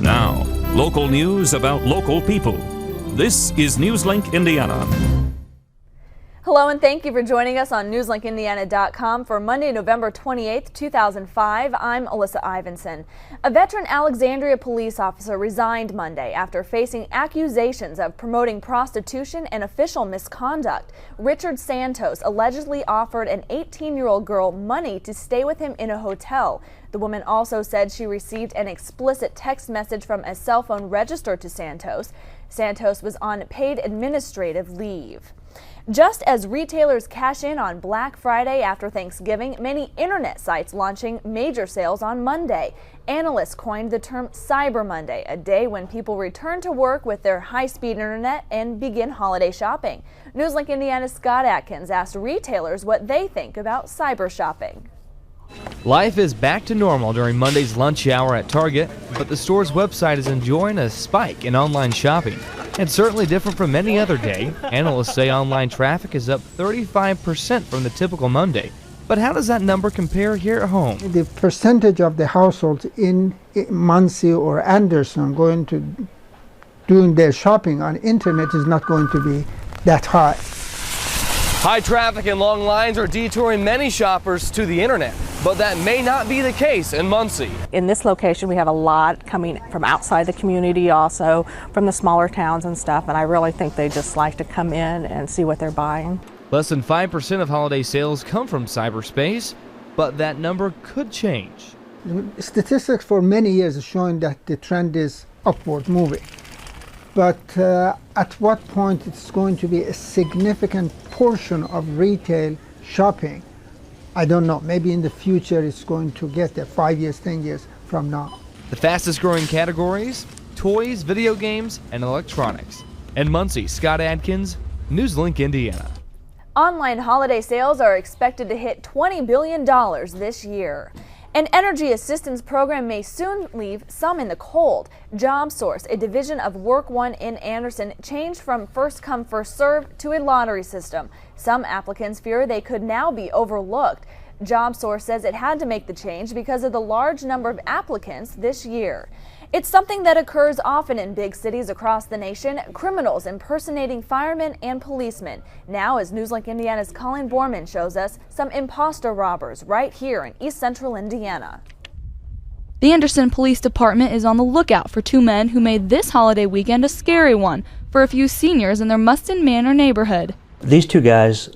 Now, local news about local people. This is Newslink Indiana. Hello and thank you for joining us on newslinkindiana.com for Monday, November 28th, 2005. I'm Alyssa Ivinson. A veteran Alexandria police officer resigned Monday after facing accusations of promoting prostitution and official misconduct. Richard Santos allegedly offered an 18-year-old girl money to stay with him in a hotel. The woman also said she received an explicit text message from a cell phone registered to Santos. Santos was on paid administrative leave. Just as retailers cash in on Black Friday after Thanksgiving, many internet sites launching major sales on Monday. Analysts coined the term Cyber Monday, a day when people return to work with their high-speed internet and begin holiday shopping. Newslink Indiana's Scott Atkins asked retailers what they think about cyber shopping. Life is back to normal during Monday's lunch hour at Target, but the store's website is enjoying a spike in online shopping. It's certainly different from any other day. Analysts say online traffic is up 35% from the typical Monday. But how does that number compare here at home? The percentage of the households in Muncie or Anderson going to doing their shopping on internet is not going to be that high. High traffic and long lines are detouring many shoppers to the internet, but that may not be the case in Muncie. In this location, we have a lot coming from outside the community, also from the smaller towns and stuff, and I really think they just like to come in and see what they're buying. Less than 5% of holiday sales come from cyberspace, but that number could change. Statistics for many years are showing that the trend is upward moving. But at what point it's going to be a significant portion of retail shopping, I don't know. Maybe in the future it's going to get there 5 years, 10 years from now. The fastest growing categories: toys, video games, and electronics. In Muncie, Scott Atkins, Newslink, Indiana. Online holiday sales are expected to hit $20 billion this year. An energy assistance program may soon leave some in the cold. JobSource, a division of Work One in Anderson, changed from first come, first served to a lottery system. Some applicants fear they could now be overlooked. JobSource says it had to make the change because of the large number of applicants this year. It's something that occurs often in big cities across the nation, criminals impersonating firemen and policemen. Now, as Newslink Indiana's Colin Borman shows us, some imposter robbers right here in East Central Indiana. The Anderson Police Department is on the lookout for two men who made this holiday weekend a scary one for a few seniors in their Mustin Manor neighborhood. These two guys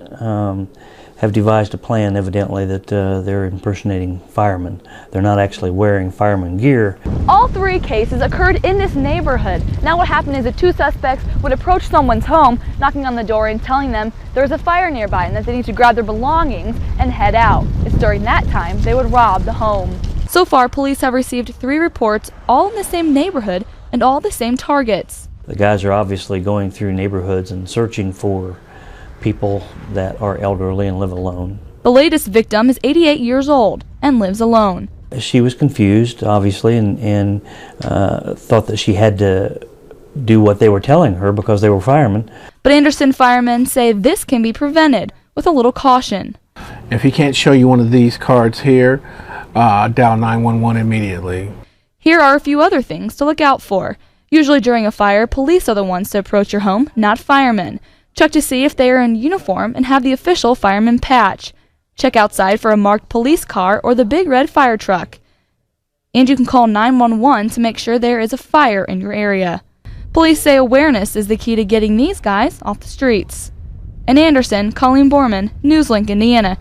have devised a plan, evidently, that they're impersonating firemen. They're not actually wearing fireman gear. All three cases occurred in this neighborhood. Now what happened is the two suspects would approach someone's home, knocking on the door and telling them there's a fire nearby and that they need to grab their belongings and head out. It's during that time they would rob the home. So far, police have received 3 reports, all in the same neighborhood and all the same targets. The guys are obviously going through neighborhoods and searching for people that are elderly and live alone. The latest victim is 88 years old and lives alone. She was confused, obviously, and thought that she had to do what they were telling her because they were firemen. But Anderson firemen say this can be prevented with a little caution. If he can't show you one of these cards here, dial 911 immediately. Here are a few other things to look out for. Usually during a fire, police are the ones to approach your home, not firemen. Check to see if they are in uniform and have the official fireman patch. Check outside for a marked police car or the big red fire truck. And you can call 911 to make sure there is a fire in your area. Police say awareness is the key to getting these guys off the streets. In Anderson, Colleen Borman, Newslink, Indiana.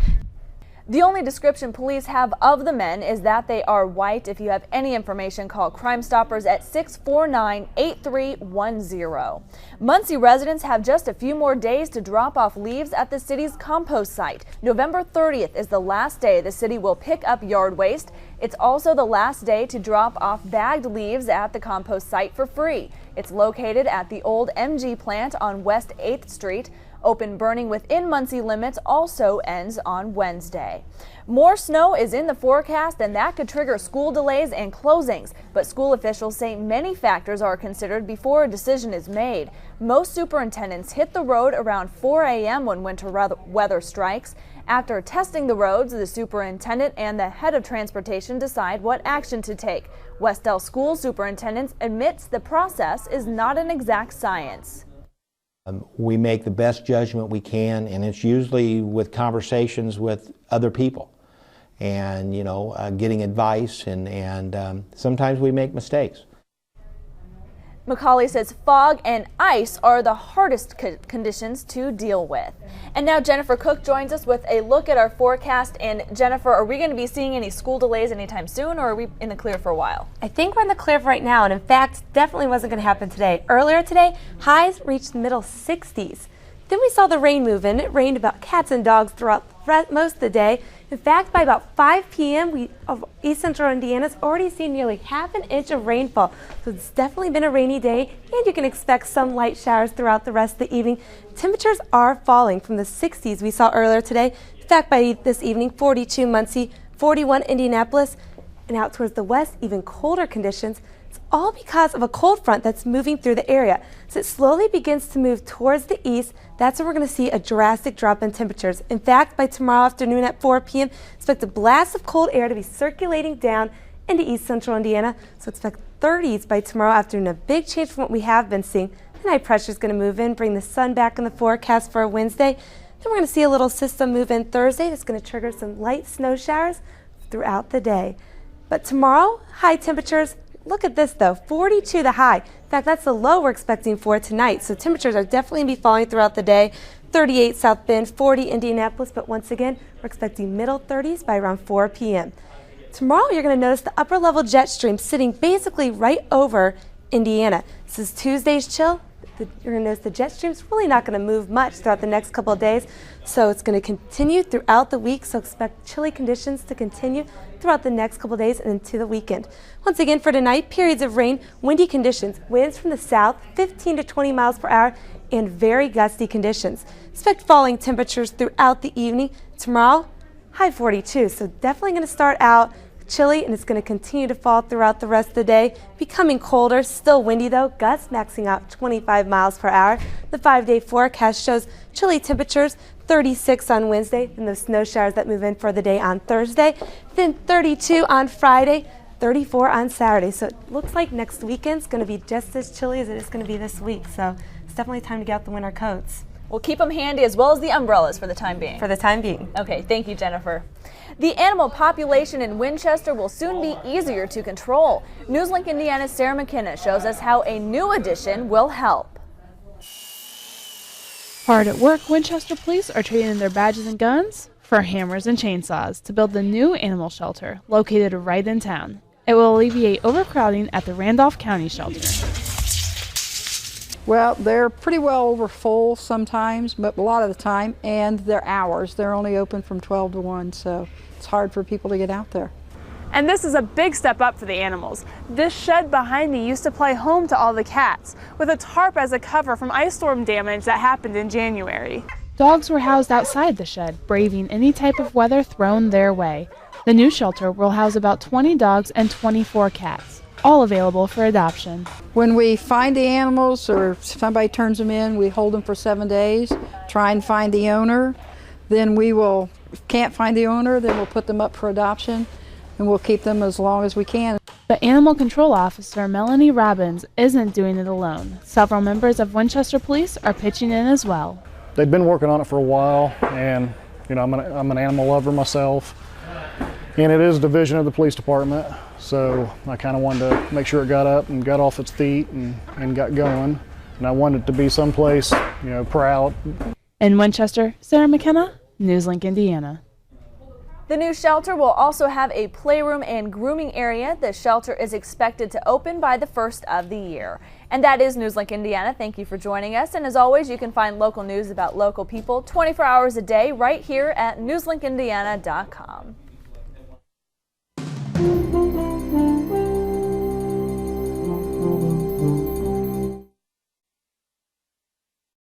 The only description police have of the men is that they are white. If you have any information, call Crime Stoppers at 649-8310. Muncie residents have just a few more days to drop off leaves at the city's compost site. November 30th is the last day the city will pick up yard waste. It's also the last day to drop off bagged leaves at the compost site for free. It's located at the old MG plant on West 8th Street. Open burning within Muncie limits also ends on Wednesday. More snow is in the forecast, and that could trigger school delays and closings. But school officials say many factors are considered before a decision is made. Most superintendents hit the road around 4 a.m. when winter weather strikes. After testing the roads, the superintendent and the head of transportation decide what action to take. Westdale School Superintendent admits the process is not an exact science. We make the best judgment we can, and it's usually with conversations with other people and, getting advice, and sometimes we make mistakes. Macaulay says fog and ice are the hardest conditions to deal with. And now Jennifer Cook joins us with a look at our forecast. And Jennifer, are we going to be seeing any school delays anytime soon, or are we in the clear for a while? I think we're in the clear for right now, and in fact, definitely wasn't going to happen today. Earlier today, highs reached the middle 60s. Then we saw the rain move in. It rained about cats and dogs throughout most of the day. In fact, by about 5 p.m., East Central Indiana's already seen nearly ½ an inch of rainfall. So it's definitely been a rainy day, and you can expect some light showers throughout the rest of the evening. Temperatures are falling from the 60s we saw earlier today. In fact, by this evening, 42 Muncie, 41 Indianapolis, and out towards the west, even colder conditions. It's all because of a cold front that's moving through the area. As it slowly begins to move towards the east, that's when we're going to see a drastic drop in temperatures. In fact, by tomorrow afternoon at 4 p.m., expect a blast of cold air to be circulating down into East Central Indiana. So expect 30s by tomorrow afternoon, a big change from what we have been seeing. The high pressure is going to move in, bring the sun back in the forecast for Wednesday. Then we're going to see a little system move in Thursday that's going to trigger some light snow showers throughout the day. But tomorrow, high temperatures. Look at this though, 42 the high. In fact, that's the low we're expecting for tonight. So temperatures are definitely going to be falling throughout the day. 38 South Bend, 40 Indianapolis, but once again, we're expecting middle 30s by around 4 p.m. Tomorrow, you're going to notice the upper level jet stream sitting basically right over Indiana. This is Tuesday's chill. You're going to notice the jet stream's really not going to move much throughout the next couple of days. So it's going to continue throughout the week. So expect chilly conditions to continue throughout the next couple of days and into the weekend. Once again, for tonight, periods of rain, windy conditions, winds from the south, 15 to 20 miles per hour, and very gusty conditions. Expect falling temperatures throughout the evening. Tomorrow, high 42. So definitely going to start out chilly, and it's going to continue to fall throughout the rest of the day, becoming colder, still windy though, gusts maxing out 25 miles per hour. The 5-day forecast shows chilly temperatures, 36 on Wednesday, and those snow showers that move in for the day on Thursday, then 32 on Friday, 34 on Saturday. So it looks like next weekend's going to be just as chilly as it is going to be this week. So it's definitely time to get out the winter coats. We'll keep them handy as well as the umbrellas for the time being. For the time being. Okay, thank you, Jennifer. The animal population in Winchester will soon be easier to control. Newslink Indiana's Sarah McKenna shows us how a new addition will help. Hard at work, Winchester Police are trading in their badges and guns for hammers and chainsaws to build the new animal shelter located right in town. It will alleviate overcrowding at the Randolph County shelter. Well, they're pretty well over full sometimes, but a lot of the time, and their hours. They're only open from 12 to 1, so it's hard for people to get out there. And this is a big step up for the animals. This shed behind me used to play home to all the cats, with a tarp as a cover from ice storm damage that happened in January. Dogs were housed outside the shed, braving any type of weather thrown their way. The new shelter will house about 20 dogs and 24 cats, all available for adoption. When we find the animals or if somebody turns them in, we hold them for 7 days, try and find the owner. Then we will, if can't find the owner, then we'll put them up for adoption, and we'll keep them as long as we can. But Animal Control Officer Melanie Robbins isn't doing it alone. Several members of Winchester Police are pitching in as well. They've been working on it for a while, and I'm an animal lover myself, and it is a division of the police department, so I kind of wanted to make sure it got up and got off its feet and got going, and I wanted it to be someplace, proud. In Winchester, Sarah McKenna, Newslink, Indiana. The new shelter will also have a playroom and grooming area. The shelter is expected to open by the first of the year. And that is Newslink Indiana. Thank you for joining us. And as always, you can find local news about local people 24 hours a day right here at newslinkindiana.com.